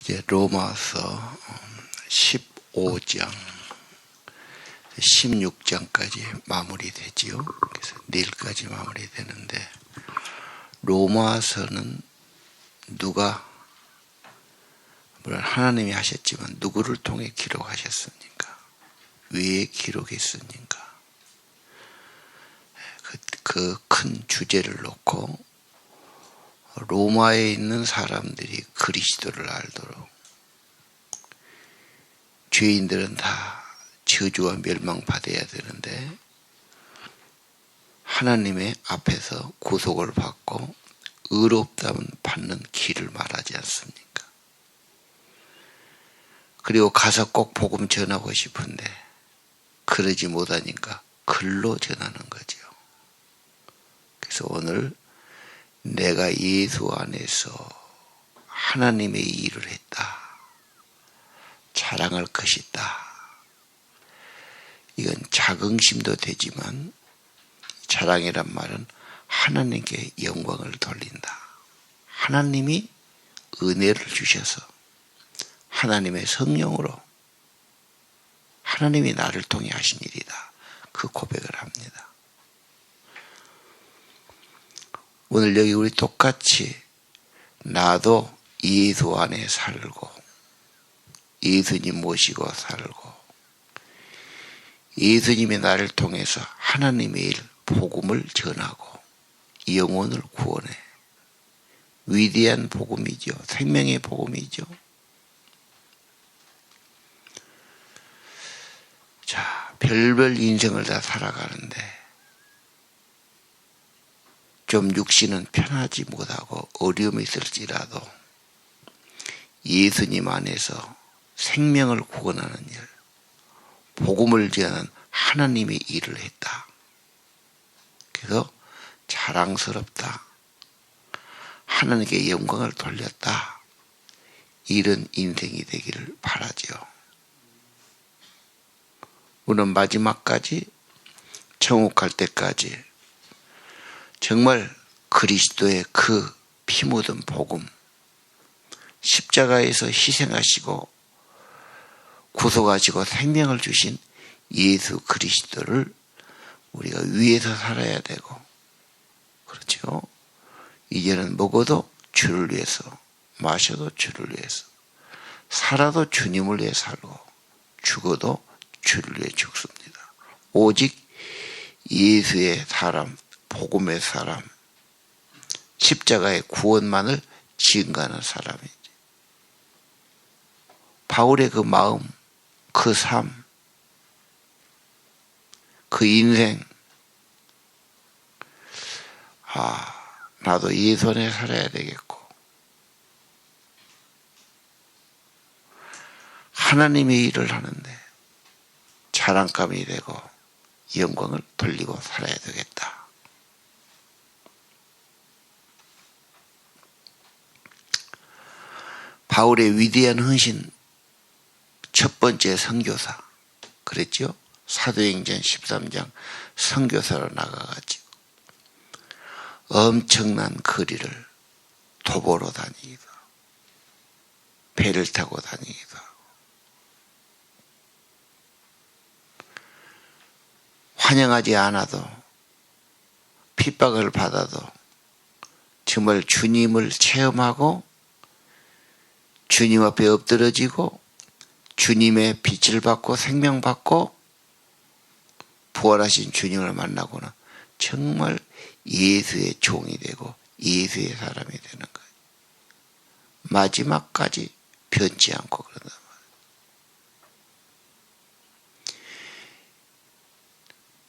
이제 로마서 15장, 16장까지 마무리되지요. 그래서 내일까지 마무리되는데, 로마서는 누가, 물론 하나님이 하셨지만 누구를 통해 기록하셨습니까? 왜 기록했습니까? 그 큰 주제를 놓고 로마에 있는 사람들이 그리스도를 알도록, 죄인들은 다 저주와 멸망받아야 되는데 하나님의 앞에서 구속을 받고 의롭다면 받는 길을 말하지 않습니까? 그리고 가서 꼭 복음 전하고 싶은데 그러지 못하니까 글로 전하는 거죠. 그래서 오늘 내가 예수 안에서 하나님의 일을 했다, 자랑할 것이다. 이건 자긍심도 되지만 자랑이란 말은 하나님께 영광을 돌린다. 하나님이 은혜를 주셔서 하나님의 성령으로 하나님이 나를 통해 하신 일이다. 그 고백을 합니다. 오늘 여기 우리 똑같이 나도 예수 안에 살고 예수님 모시고 살고 예수님이 나를 통해서 하나님의 일, 복음을 전하고 영혼을 구원해. 위대한 복음이죠. 생명의 복음이죠. 자, 별별 인생을 다 살아가는데 좀 육신은 편하지 못하고 어려움이 있을지라도 예수님 안에서 생명을 구원하는 일, 복음을 전하는 하나님의 일을 했다. 그래서 자랑스럽다. 하나님께 영광을 돌렸다. 이런 인생이 되기를 바라죠. 우리는 마지막까지, 천국 갈 때까지 정말 그리스도의 그 피 묻은 복음, 십자가에서 희생하시고 구속하시고 생명을 주신 예수 그리스도를 우리가 위해서 살아야 되고, 그렇죠? 이제는 먹어도 주를 위해서, 마셔도 주를 위해서, 살아도 주님을 위해 살고, 죽어도 주를 위해 죽습니다. 오직 예수의 사람, 복음의 사람, 십자가의 구원만을 증거하는 사람이지. 바울의 그 마음, 그 삶, 그 인생, 나도 예수 안에 살아야 되겠고, 하나님의 일을 하는데 자랑감이 되고 영광을 돌리고 살아야 되겠다. 바울의 위대한 헌신, 첫 번째 선교사, 그랬죠? 사도행전 13장 선교사로 나가가지고 엄청난 거리를 도보로 다니기도 하고 배를 타고 다니기도 하고 환영하지 않아도 핍박을 받아도 정말 주님을 체험하고 주님 앞에 엎드러지고 주님의 빛을 받고 생명 받고 부활하신 주님을 만나고는 정말 예수의 종이 되고 예수의 사람이 되는 거예요. 마지막까지 변치 않고 그런단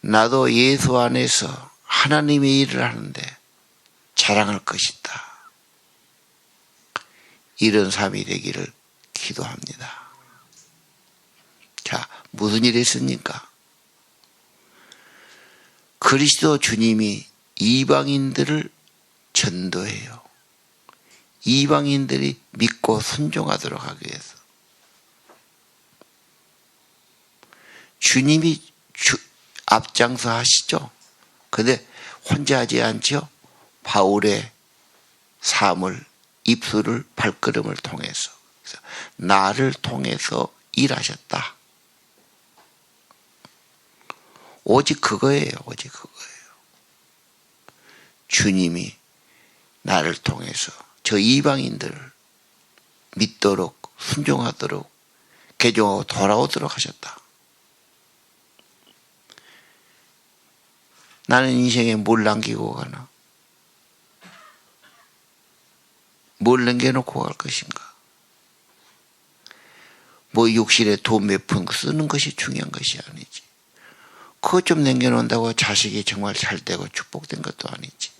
말이에요. 나도 예수 안에서 하나님의 일을 하는데 자랑할 것이다. 이런 삶이 되기를 기도합니다. 자, 무슨 일이 있습니까? 그리스도 주님이 이방인들을 전도해요. 이방인들이 믿고 순종하도록 하기 위해서. 주님이 앞장서 하시죠. 그런데 혼자 하지 않죠. 바울의 삶을, 입술을, 발걸음을 통해서. 그래서 나를 통해서 일하셨다. 오직 그거예요. 오직 그거예요. 주님이 나를 통해서 저 이방인들을 믿도록 순종하도록 개종하고 돌아오도록 하셨다. 나는 인생에 뭘 남기고 가나? 뭘 남겨놓고 갈 것인가? 뭐 욕실에 돈 몇 푼 쓰는 것이 중요한 것이 아니지. 그것 좀 남겨놓는다고 자식이 정말 잘 되고 축복된 것도 아니지.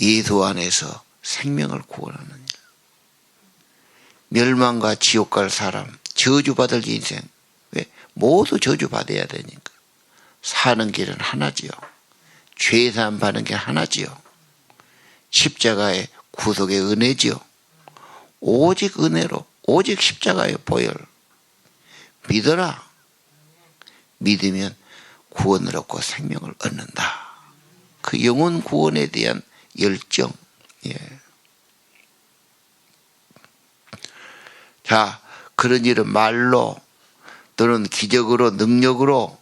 예수 안에서 생명을 구원하는 일. 멸망과 지옥 갈 사람, 저주받을 인생. 왜? 모두 저주받아야 되니까. 사는 길은 하나지요. 죄사함 받는 게 하나지요. 십자가의 구속의 은혜지요. 오직 은혜로, 오직 십자가의 보혈. 믿어라. 믿으면 구원을 얻고 생명을 얻는다. 그 영혼 구원에 대한 열정. 예. 자, 그런 일은 말로 또는 기적으로 능력으로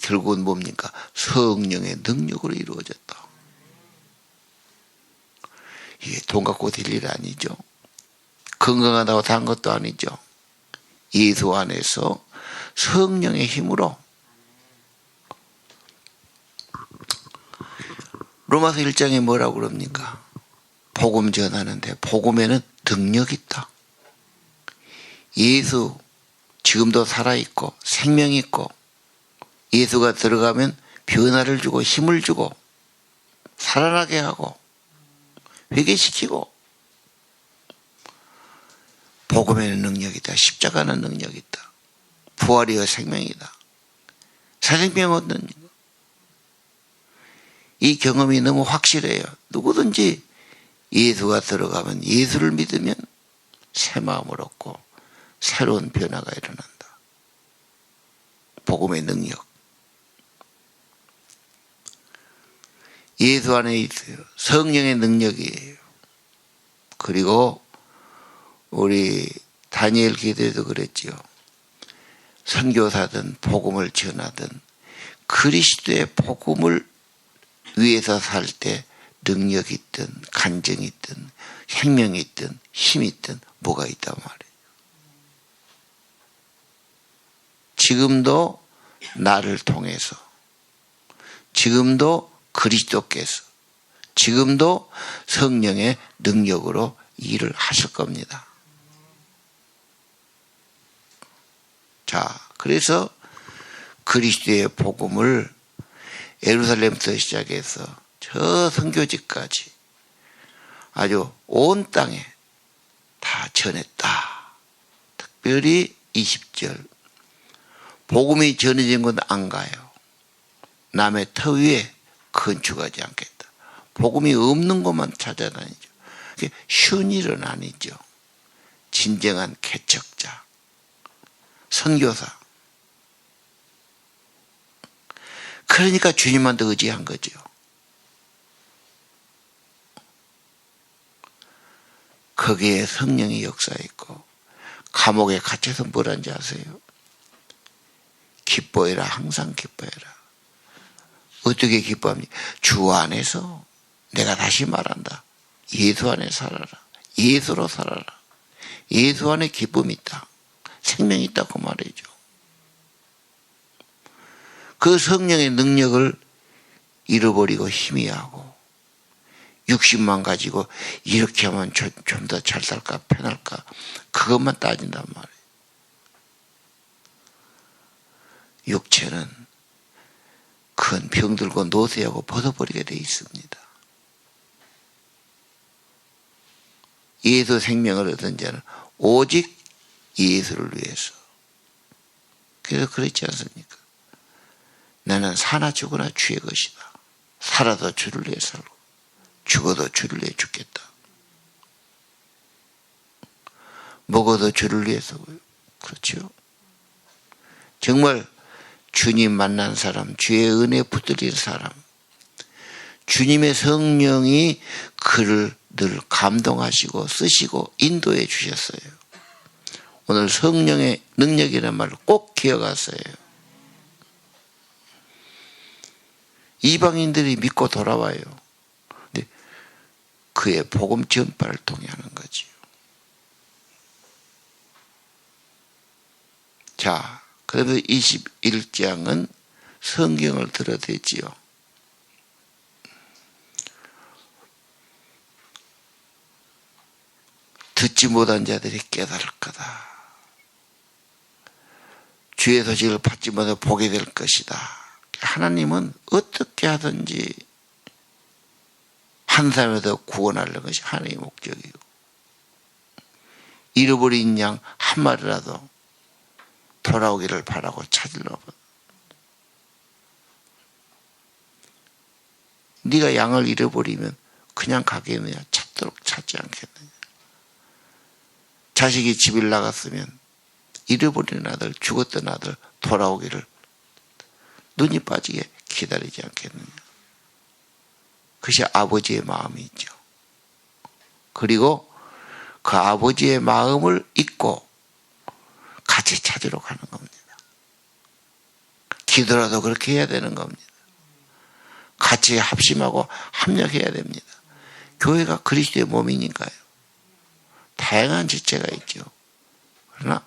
결국은 뭡니까? 성령의 능력으로 이루어졌다. 이게 돈 갖고 될 일 아니죠. 건강하다고 단 것도 아니죠. 예수 안에서 성령의 힘으로. 로마서 1장에 뭐라고 그럽니까? 복음 전하는데 복음에는 능력이 있다. 예수 지금도 살아있고 생명이 있고 예수가 들어가면 변화를 주고 힘을 주고 살아나게 하고 회개시키고 복음에는 능력이 있다. 십자가는 능력이 있다. 부활이여 생명이다. 사생명 얻는 이 경험이 너무 확실해요. 누구든지 예수가 들어가면 예수를 믿으면 새 마음을 얻고 새로운 변화가 일어난다. 복음의 능력. 예수 안에 있어요. 성령의 능력이에요. 그리고 우리 다니엘 기도에도 그랬지요. 선교사든 복음을 전하든 그리스도의 복음을 위해서 살 때 능력이 있든 간정이 있든 생명이 있든 힘이 있든 뭐가 있단 말이에요. 지금도 나를 통해서 지금도 그리스도께서 지금도 성령의 능력으로 일을 하실 겁니다. 자, 그래서 그리스도의 복음을 예루살렘부터 시작해서 저 선교지까지 아주 온 땅에 다 전했다. 특별히 20절 복음이 전해진 건 안 가요. 남의 터 위에 건축하지 않겠다. 복음이 없는 것만 찾아다니죠. 그게 쉬운 일은 아니죠. 진정한 개척자, 선교사. 그러니까 주님한테 의지한 거죠. 거기에 성령의 역사있고 감옥에 갇혀서 뭘 한지 아세요? 기뻐해라. 항상 기뻐해라. 어떻게 기뻐합니까? 주 안에서 내가 다시 말한다. 예수 안에 살아라. 예수로 살아라. 예수 안에 기쁨이 있다. 생명이 있다고 말이죠. 그 성령의 능력을 잃어버리고 희미하고 육신만 가지고 이렇게 하면 좀 더 잘 살까 편할까 그것만 따진단 말이에요. 육체는 큰 병들고 노쇠하고 벗어버리게 돼 있습니다. 예수 생명을 얻은 자는 오직 예수를 위해서. 그래서 그랬지 않습니까? 나는 사나 죽으나 주의 것이다. 살아도 주를 위해 살고 죽어도 주를 위해 죽겠다. 먹어도 주를 위해서. 그렇죠? 정말 주님 만난 사람, 주의 은혜 붙들린 사람, 주님의 성령이 그를 늘 감동하시고 쓰시고 인도해 주셨어요. 오늘 성령의 능력이라는 말을 꼭 기억하세요. 이방인들이 믿고 돌아와요. 근데 그의 복음 전파를 통해 하는 거지요. 자, 그래서 21장은 성경을 들어대지요. 듣지 못한 자들이 깨달을 거다. 주의 소식을 받지 못해 보게 될 것이다. 하나님은 어떻게 하든지 한 사람을 더 구원하려는 것이 하나님의 목적이고, 잃어버린 양 한 마리라도 돌아오기를 바라고 찾으려고. 네가 양을 잃어버리면 그냥 가겠느냐? 찾도록 찾지 않겠느냐? 자식이 집을 나갔으면 잃어버린 아들, 죽었던 아들 돌아오기를 눈이 빠지게 기다리지 않겠느냐? 그것이 아버지의 마음이죠. 그리고 그 아버지의 마음을 잊고 같이 찾으러 가는 겁니다. 기도라도 그렇게 해야 되는 겁니다. 같이 합심하고 합력해야 됩니다. 교회가 그리스도의 몸이니까요. 다양한 지체가 있죠. 그러나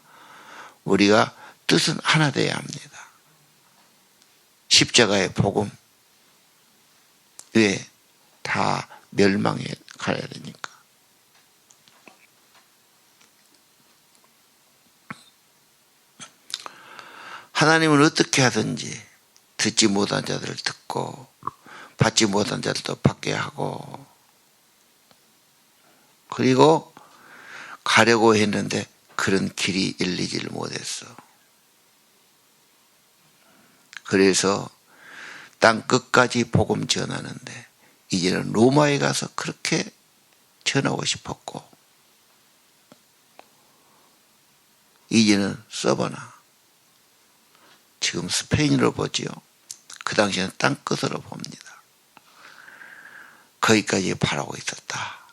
우리가 뜻은 하나 되어야 합니다. 십자가의 복음 왜 다 멸망해 가야 되니까. 하나님은 어떻게 하든지 듣지 못한 자들을 듣고 받지 못한 자들도 받게 하고, 그리고 가려고 했는데 그런 길이 열리지를 못했어. 그래서 땅 끝까지 복음 전하는데 이제는 로마에 가서 그렇게 전하고 싶었고, 이제는 서바나, 지금 스페인으로 보지요. 그 당시에는 땅 끝으로 봅니다. 거기까지 바라고 있었다.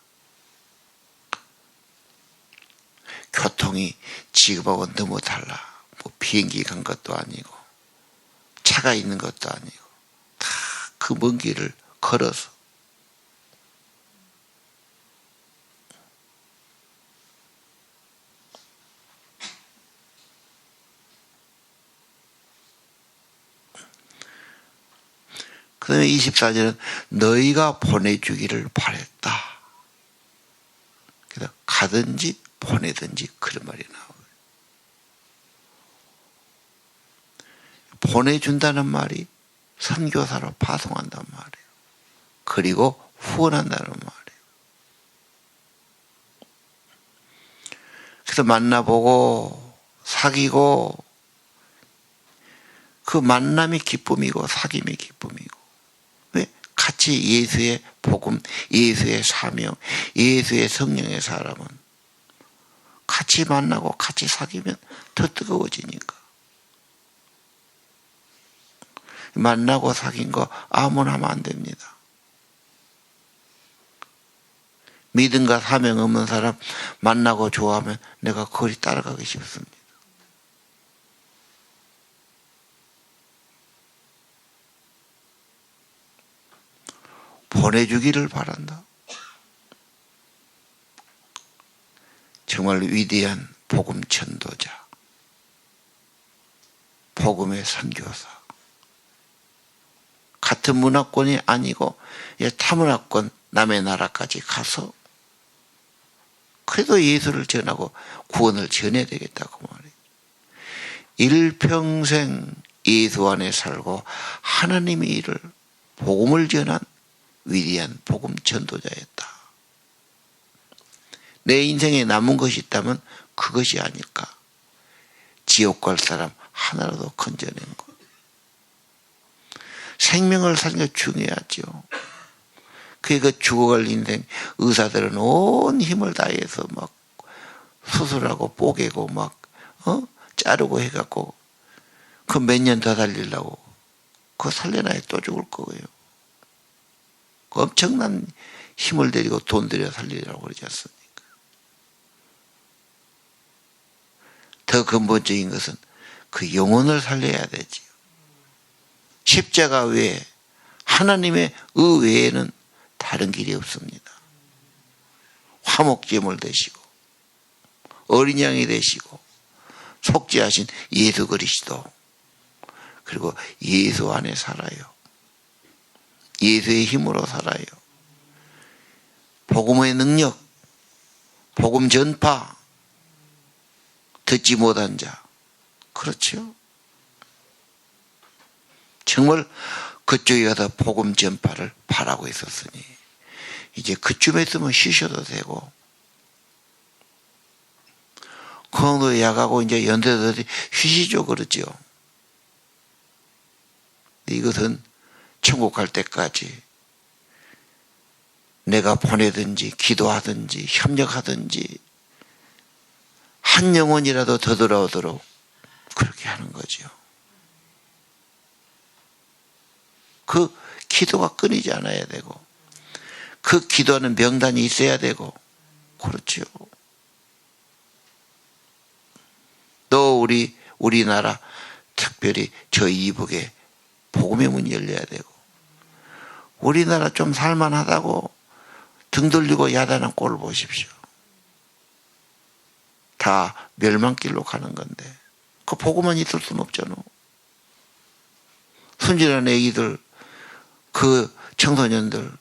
교통이 지금하고 너무 달라. 뭐 비행기 간 것도 아니고 차가 있는 것도 아니고 다 그 먼 길을 걸어서. 그 다음에 24절은 너희가 보내주기를 바랬다. 그래서 가든지 보내든지 그런 말이 나와요. 보내준다는 말이 선교사로 파송한다는 말이에요. 그리고 후원한다는 말이에요. 그래서 만나보고 사귀고, 그 만남이 기쁨이고 사귐이 기쁨이고. 왜? 같이 예수의 복음, 예수의 사명, 예수의 성령의 사람은 같이 만나고 같이 사귀면 더 뜨거워지니까. 만나고 사귄 거 아무나 하면 안 됩니다. 믿음과 사명 없는 사람 만나고 좋아하면 내가 거리 따라가기 쉽습니다. 보내주기를 바란다. 정말 위대한 복음 전도자, 복음의 선교사. 같은 문화권이 아니고 타문화권 남의 나라까지 가서 그래도 예수를 전하고 구원을 전해야 되겠다고 말해요. 일평생 예수 안에 살고 하나님의 일을, 복음을 전한 위대한 복음 전도자였다. 내 인생에 남은 것이 있다면 그것이 아닐까. 지옥 갈 사람 하나라도 건져낸 것. 생명을 사는 게 중요하죠. 그러니까 죽어갈 인생, 의사들은 온 힘을 다해서 막 수술하고 뽀개고 막 자르고 해갖고 그 몇 년 더 살리려고. 그거 살려놔야 또 죽을 거예요. 엄청난 힘을 들이고 돈 들여 살리라고 그러지 않습니까? 더 근본적인 것은 그 영혼을 살려야 되지요. 십자가 외에 하나님의 외에는 다른 길이 없습니다. 화목제물 되시고 어린 양이 되시고 속죄하신 예수 그리스도, 그리고 예수 안에 살아요. 예수의 힘으로 살아요. 복음의 능력, 복음 전파, 듣지 못한 자. 그렇죠? 정말 그쪽에 가서 복음 전파를 바라고 있었으니 이제 그쯤에 있으면 쉬셔도 되고, 건강도 약하고 이제 연세들이 쉬시죠. 그러죠. 이것은 천국 갈 때까지 내가 보내든지 기도하든지 협력하든지 한 영혼이라도 더 돌아오도록 그렇게 하는 거죠. 그 기도가 끊이지 않아야 되고, 그 기도하는 명단이 있어야 되고, 그렇죠. 또 우리나라 특별히 저 이북에 복음의 문이 열려야 되고, 우리나라 좀 살만하다고 등 돌리고 야단한 꼴을 보십시오. 다 멸망길로 가는 건데 그 복음만 있을 수는 없잖아. 순진한 애기들, 그 청소년들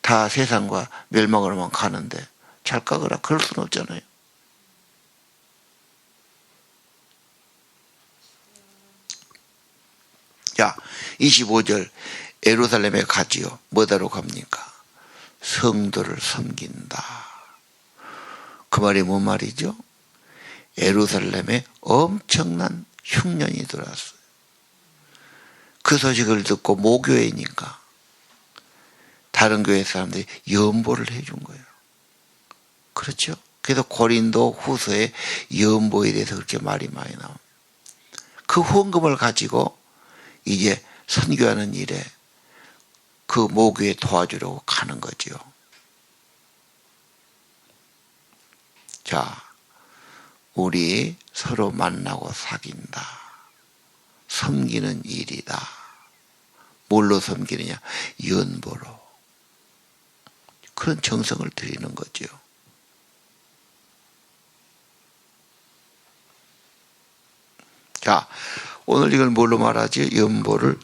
다 세상과 멸망으로만 가는데 잘까거라 그럴 수는 없잖아요. 자, 25절 예루살렘에 가지요. 뭐다로 갑니까? 성도를 섬긴다. 그 말이 뭔 말이죠? 예루살렘에 엄청난 흉년이 들어왔어요. 그 소식을 듣고 모교회니까 다른 교회 사람들이 연보를 해준 거예요. 그렇죠? 그래서 고린도 후서에 연보에 대해서 그렇게 말이 많이 나옵니다. 그 후원금을 가지고 이제 선교하는 일에 그 모교에 도와주려고 가는 거죠. 자, 우리 서로 만나고 사귄다. 섬기는 일이다. 뭘로 섬기느냐? 연보로. 그런 정성을 드리는 거죠. 자, 오늘 이걸 뭘로 말하지? 연보를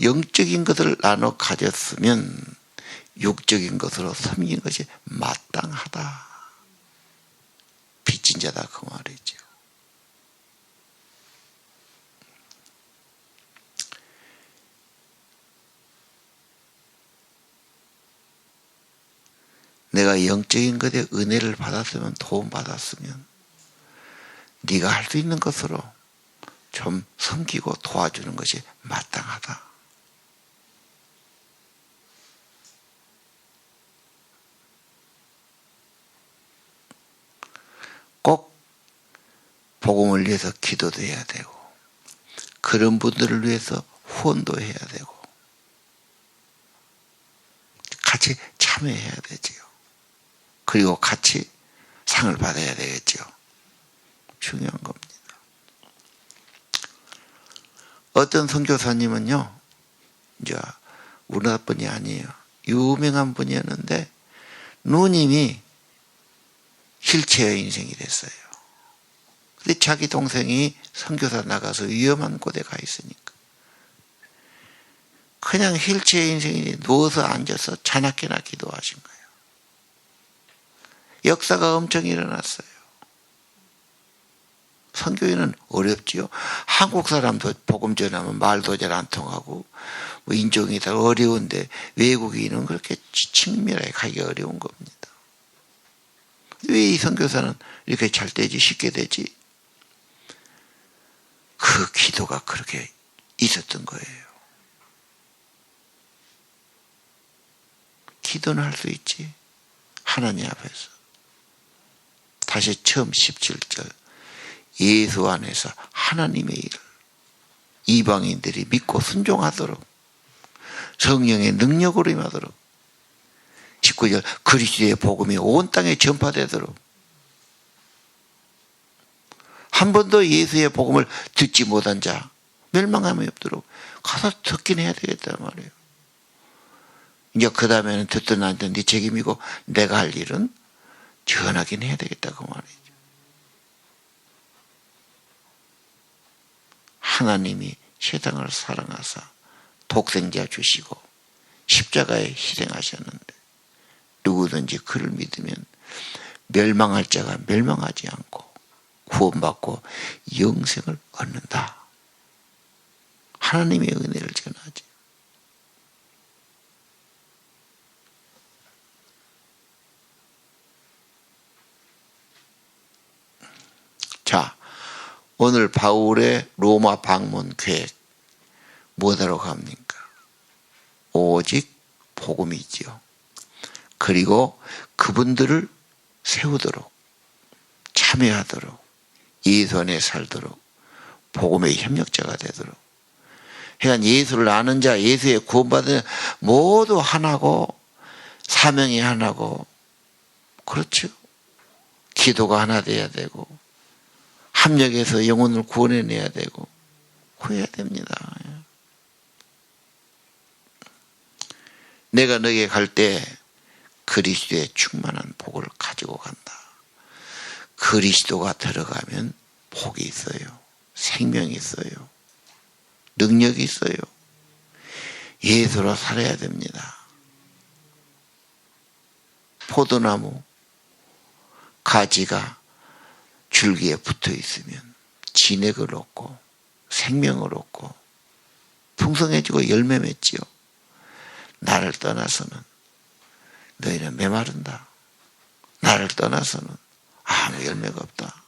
영적인 것을 나눠 가졌으면 육적인 것으로 섬긴 것이 마땅하다. 빚진 자다 그 말이죠. 내가 영적인 것에 은혜를 받았으면, 도움 받았으면 네가 할 수 있는 것으로 좀 섬기고 도와주는 것이 마땅하다. 꼭 복음을 위해서 기도도 해야 되고, 그런 분들을 위해서 후원도 해야 되고, 같이 참여해야 되지요. 그리고 같이 상을 받아야 되겠죠. 중요한 겁니다. 어떤 선교사님은요, 이제 우리나라 분이 아니에요. 유명한 분이었는데 누님이 휠체어 인생이 됐어요. 근데 자기 동생이 선교사 나가서 위험한 곳에 가 있으니까 그냥 휠체어 인생이 누워서 앉아서 자나깨나 기도하신 거예요. 역사가 엄청 일어났어요. 선교인은 어렵지요. 한국 사람도 복음 전하면 말도 잘 안 통하고 뭐 인종이 다 어려운데 외국인은 그렇게 친밀하게 가기 어려운 겁니다. 왜 이 선교사는 이렇게 잘 되지, 쉽게 되지? 그 기도가 그렇게 있었던 거예요. 기도는 할 수 있지. 하나님 앞에서. 다시 처음 17절. 예수 안에서 하나님의 일을 이방인들이 믿고 순종하도록 성령의 능력으로 임하도록 19절 그리스도의 복음이 온 땅에 전파되도록 한 번도 예수의 복음을 듣지 못한 자 멸망함이 없도록 가서 듣긴 해야 되겠단 말이에요. 이제 그 다음에는 듣든 안 듣든 네 책임이고 내가 할 일은 전하긴 해야 되겠다 그 말이죠. 하나님이 세상을 사랑하사 독생자 주시고 십자가에 희생하셨는데 누구든지 그를 믿으면 멸망할 자가 멸망하지 않고 구원받고 영생을 얻는다. 하나님의 은혜를 전하지. 자, 오늘 바울의 로마 방문 계획 뭐하러 갑니까? 오직 복음이지요. 그리고 그분들을 세우도록 참여하도록 예수 안에 살도록 복음의 협력자가 되도록 그러니까 예수를 아는 자 예수의 구원받은 자 모두 하나고 사명이 하나고 그렇죠. 기도가 하나 돼야 되고 합력해서 영혼을 구원해내야 되고 그래야 됩니다. 내가 너에게 갈 때 그리스도의 충만한 복을 가지고 간다. 그리스도가 들어가면 복이 있어요. 생명이 있어요. 능력이 있어요. 예수로 살아야 됩니다. 포도나무 가지가 줄기에 붙어 있으면 진액을 얻고 생명을 얻고 풍성해지고 열매 맺지요. 나를 떠나서는 너희는 메마른다. 나를 떠나서는 아무 열매가 없다.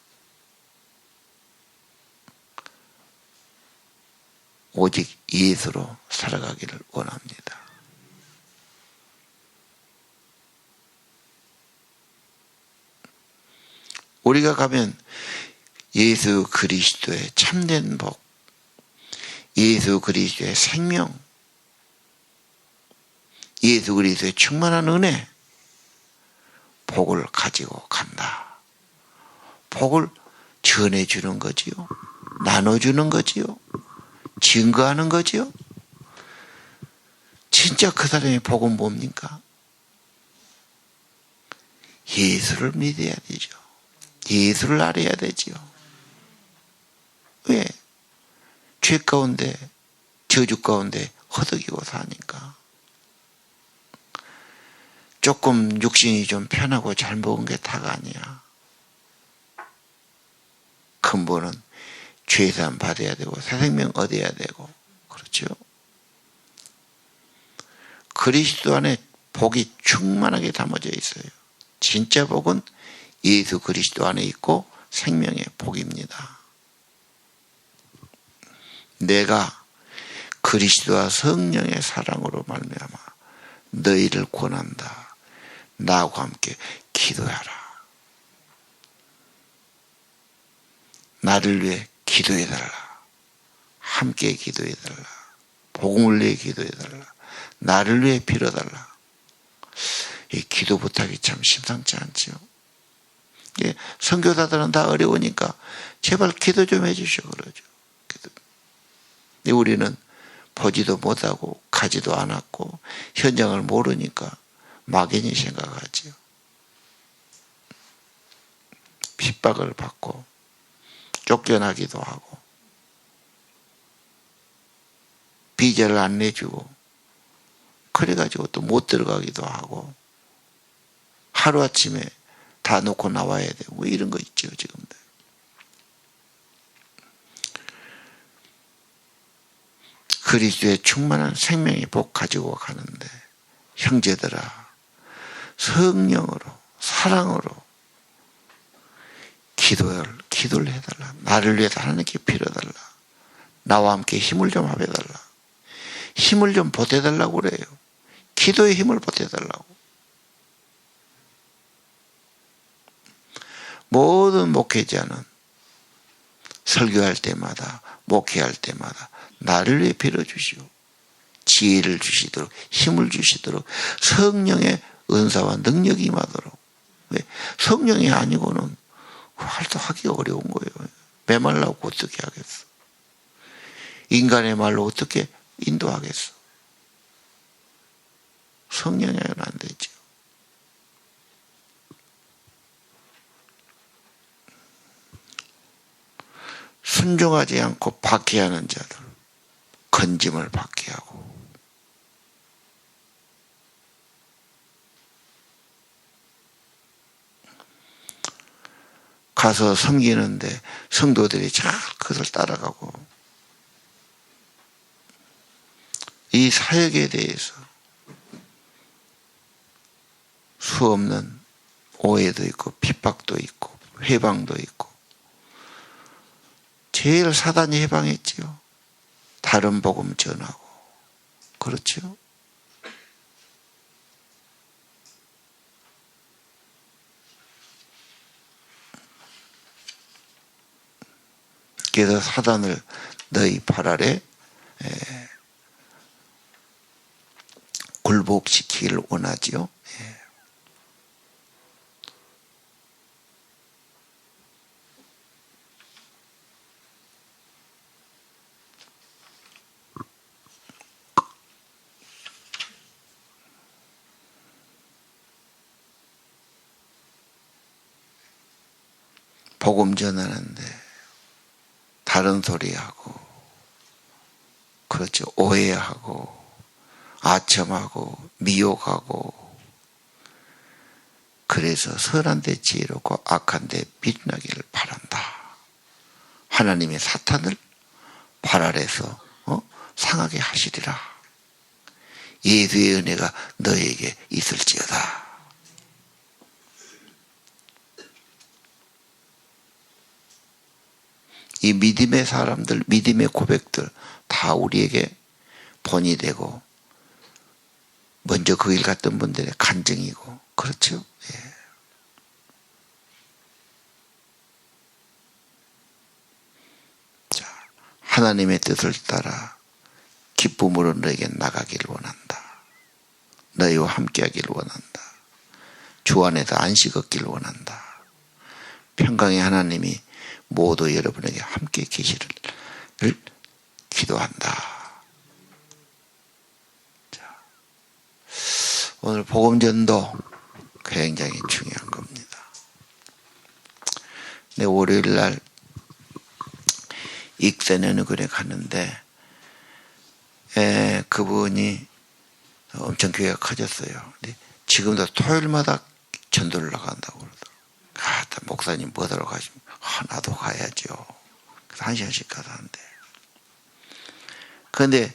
오직 예수로 살아가기를 원합니다. 우리가 가면 예수 그리스도의 참된 복, 예수 그리스도의 생명, 예수 그리스도의 충만한 은혜, 복을 가지고 간다. 복을 전해주는 거지요. 나눠주는 거지요. 증거하는 거지요. 진짜 그 사람의 복은 뭡니까? 예수를 믿어야 되죠. 예수를 알아야 되지요. 왜? 죄 가운데, 저주 가운데 허덕이고 사니까. 조금 육신이 좀 편하고 잘 먹은 게 다가 아니야. 근본은 죄사함 받아야 되고 새 생명 얻어야 되고 그렇죠. 그리스도 안에 복이 충만하게 담아져 있어요. 진짜 복은 예수 그리스도 안에 있고 생명의 복입니다. 내가 그리스도와 성령의 사랑으로 말미암아 너희를 권한다. 나하고 함께 기도하라. 나를 위해 기도해달라. 함께 기도해달라. 복음을 위해 기도해달라. 나를 위해 빌어달라. 이 기도 부탁이 참 심상치 않죠. 선교사들은 다 어려우니까 제발 기도 좀 해주시오 그러죠. 근데 우리는 보지도 못하고 가지도 않았고 현장을 모르니까 막연히 생각하지요. 핍박을 받고 쫓겨나기도 하고 비자를 안 내주고 그래가지고 또 못 들어가기도 하고 하루아침에 다 놓고 나와야 되고 이런 거 있죠 지금도. 그리스도의 충만한 생명의 복 가지고 가는데 형제들아 성령으로 사랑으로 기도를 해달라. 나를 위해서 하나님께 빌어달라. 나와 함께 힘을 좀 합해달라. 힘을 좀 보태달라고 그래요. 기도의 힘을 보태달라고. 모든 목회자는 설교할 때마다 목회할 때마다 나를 위해 빌어주시오. 지혜를 주시도록, 힘을 주시도록, 성령의 은사와 능력이 임하도록. 왜? 성령이 아니고는 활동하기 어려운 거예요. 메말라고 어떻게 하겠어? 인간의 말로 어떻게 인도하겠어? 성령이면 안 되죠. 순종하지 않고 박해하는 자들, 건짐을 받게 하고, 가서 섬기는데 성도들이 잘 그것을 따라가고, 이 사역에 대해서 수없는 오해도 있고 핍박도 있고 회방도 있고, 제일 사단이 해방했지요. 다른 복음 전하고. 그렇죠? 그래서 사단을 너희 발 아래 굴복시키기를 원하지요. 복음 전하는데 다른 소리하고, 그렇죠, 오해하고 아첨하고 미혹하고, 그래서 선한 데 지혜롭고 악한 데 비린하기를 바란다. 하나님의 사탄을 발 아래서 상하게 하시리라. 예수의 은혜가 너에게 있을지어다. 이 믿음의 사람들, 믿음의 고백들 다 우리에게 본이 되고, 먼저 그 길 갔던 분들의 간증이고, 그렇죠? 예. 자, 하나님의 뜻을 따라 기쁨으로 너에게 나가기를 원한다. 너희와 함께하기를 원한다. 주 안에서 안식 얻기를 원한다. 평강의 하나님이 모두 여러분에게 함께 계시를 기도한다. 자, 오늘 복음전도 굉장히 중요한 겁니다. 내 월요일 날 익산 교회 갔는데 그분이 엄청 교회가 커졌어요. 근데 지금도 토요일마다 전도를 나간다고 그러더라고요. 목사님 뭐 하러 가시면 나도 가야죠. 그래서 1시간씩 가서 한대. 그런데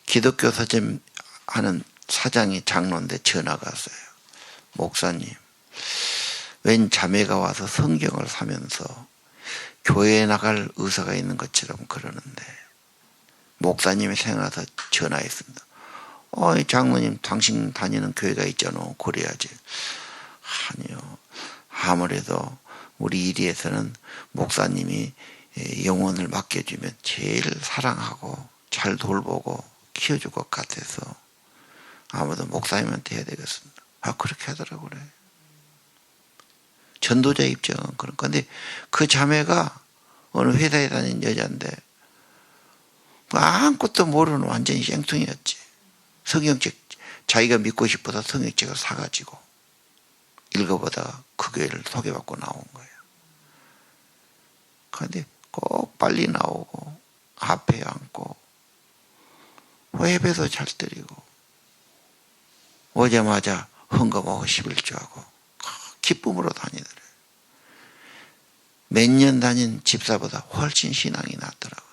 기독교 서점 하는 사장이 장로인데 전화가 왔어요. 목사님, 웬 자매가 와서 성경을 사면서 교회에 나갈 의사가 있는 것처럼 그러는데 목사님이 생각나서 전화했습니다. 장로님, 당신 다니는 교회가 있잖아. 그래야지. 아니요. 아무래도 우리 이리에서는 목사님이 영혼을 맡겨주면 제일 사랑하고 잘 돌보고 키워줄 것 같아서 아무도 목사님한테 해야 되겠습니다. 그렇게 하더라고요. 그래. 전도자 입장은 그런 건데, 그 자매가 어느 회사에 다니는 여자인데 아무것도 모르는 완전히 쌩통이었지. 성경책 자기가 믿고 싶어서 성경책을 사가지고 읽어보다가 그 교회를 소개받고 나온 거예요. 그런데 꼭 빨리 나오고 앞에 앉고 예배도 잘 드리고 오자마자 헌금하고 11조하고 기쁨으로 다니더래요. 몇 년 다닌 집사보다 훨씬 신앙이 낫더라고요.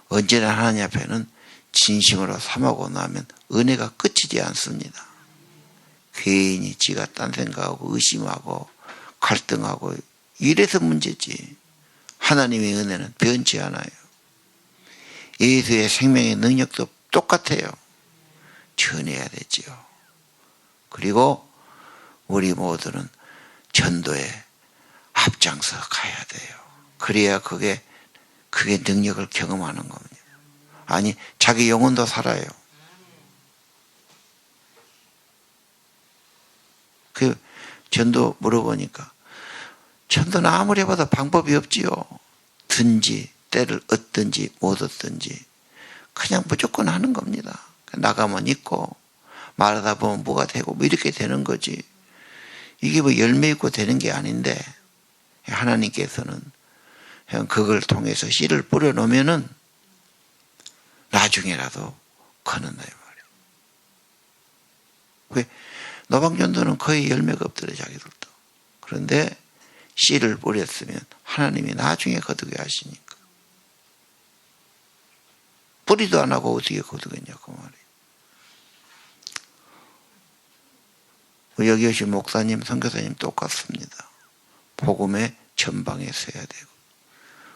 언제나 하나님 앞에는 진심으로 삼하고 나면 은혜가 끝이지 않습니다. 괜히 지가 딴 생각하고 의심하고 갈등하고 이래서 문제지. 하나님의 은혜는 변치 않아요. 예수의 생명의 능력도 똑같아요. 전해야 되지요. 그리고 우리 모두는 전도에 앞장서 가야 돼요. 그래야 그게 능력을 경험하는 겁니다. 아니, 자기 영혼도 살아요. 그 전도 물어보니까 전도는 아무리 해봐도 방법이 없지요. 든지 때를 얻든지 못 얻든지 그냥 무조건 하는 겁니다. 나가면 있고 말하다 보면 뭐가 되고 뭐 이렇게 되는 거지. 이게 뭐 열매 있고 되는 게 아닌데 하나님께서는 그냥 그걸 통해서 씨를 뿌려 놓으면은 나중에라도 거는다 이 말이에요. 왜? 노방전도는 거의 열매가 없더래 자기들도. 그런데 씨를 뿌렸으면 하나님이 나중에 거두게 하시니까. 뿌리도 안 하고 어떻게 거두겠냐고 말이에요. 여기 오신 목사님, 선교사님 똑같습니다. 복음의 전방에 서야 되고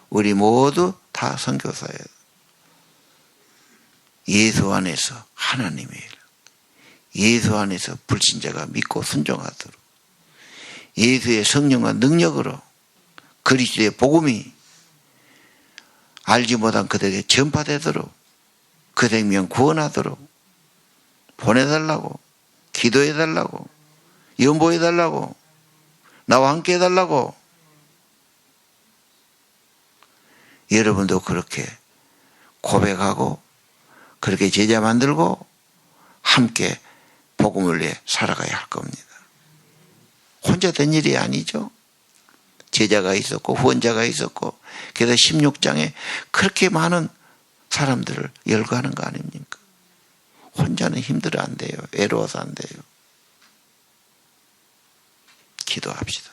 우리 모두 다 선교사예요. 예수 안에서 하나님의 일, 예수 안에서 불신자가 믿고 순종하도록 예수의 성령과 능력으로 그리스도의 복음이 알지 못한 그들에게 전파되도록 그 생명 구원하도록 보내달라고 기도해달라고 연보해달라고 나와 함께 해달라고 여러분도 그렇게 고백하고 그렇게 제자 만들고 함께 복음을 위해 살아가야 할 겁니다. 혼자 된 일이 아니죠. 제자가 있었고 후원자가 있었고 그래서 16장에 그렇게 많은 사람들을 열거하는 거 아닙니까? 혼자는 힘들어 안 돼요. 외로워서 안 돼요. 기도합시다.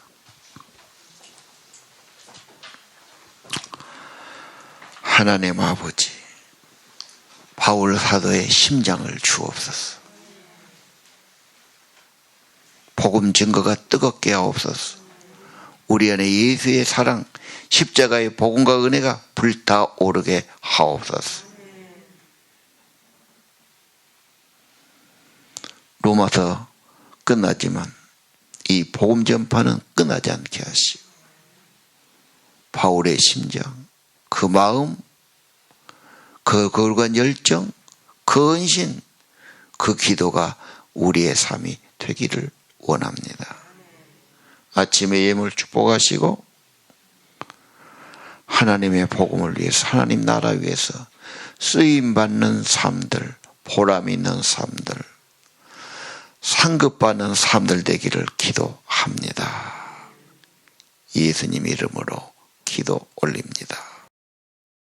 하나님 아버지, 바울 사도의 심장을 주옵소서. 복음 증거가 뜨겁게 하옵소서. 우리 안에 예수의 사랑, 십자가의 복음과 은혜가 불타오르게 하옵소서. 로마서 끝났지만 이 복음 전파는 끝나지 않게 하시고 바울의 심장, 그 마음, 그 거룩한 열정, 그 헌신, 그 기도가 우리의 삶이 되기를 원합니다. 아침의 예물 축복하시고 하나님의 복음을 위해서 하나님 나라 위해서 쓰임받는 삶들, 보람 있는 삶들, 상급받는 삶들 되기를 기도합니다. 예수님 이름으로 기도 올립니다.